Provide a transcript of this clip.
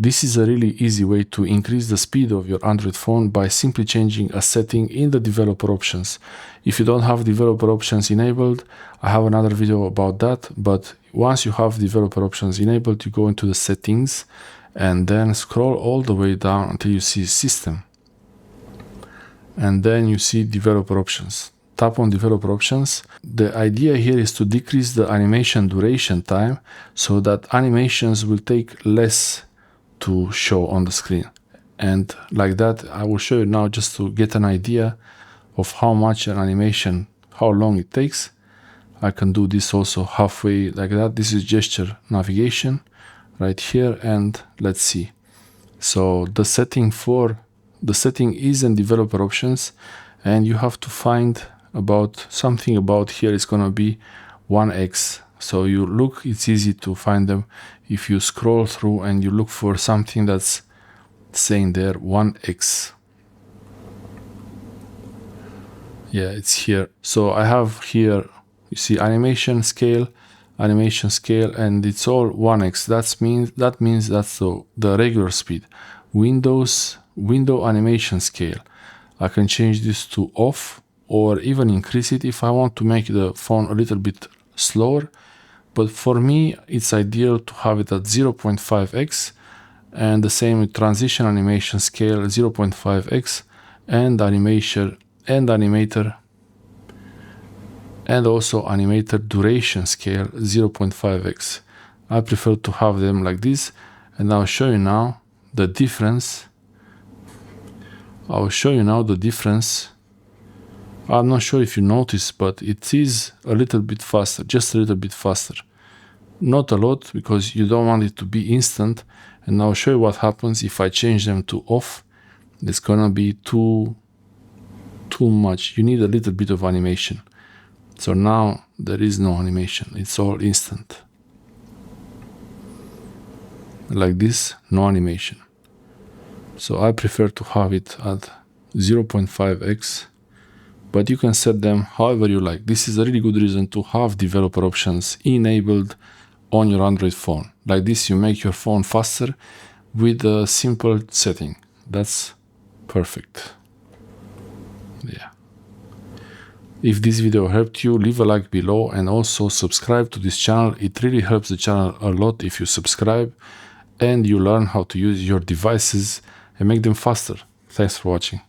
This is a really easy way to increase the speed of your Android phone by simply changing a setting in the developer options. If you don't have developer options enabled, I have another video about that, but once you have developer options enabled, you go into the settings and then scroll all the way down until you see system. And then you see developer options. Tap on developer options. The idea here is to decrease the animation duration time so that animations will take less to show on the screen. And like that, I will show you now just to get an idea of how much an animation, how long it takes. I can do this also halfway like that. This is gesture navigation right here, and let's see. So the setting is in developer options, and you have to find about something about here is gonna be 1x. So you look, it's easy to find them if you scroll through and you look for something that's saying there 1x. Yeah, it's here. So I have here, you see animation scale, and it's all 1x. That means that's the regular speed. Window animation scale. I can change this to off or even increase it if I want to make the phone a little bit slower. But for me, it's ideal to have it at 0.5x, and the same with transition animation scale 0.5x, and animator, and also animator duration scale 0.5x. I prefer to have them like this, and I'll show you now the difference. I'm not sure if you notice, but it is a little bit faster, just a little bit faster. Not a lot, because you don't want it to be instant. And I'll show you what happens if I change them to off. It's gonna be too much. You need a little bit of animation. So now there is no animation. It's all instant. Like this, no animation. So I prefer to have it at 0.5x, but you can set them however you like. This is a really good reason to have developer options enabled on your Android phone. Like this, you make your phone faster with a simple setting. That's perfect. Yeah. If this video helped you, leave a like below and also subscribe to this channel. It really helps the channel a lot if you subscribe and you learn how to use your devices and make them faster. Thanks for watching.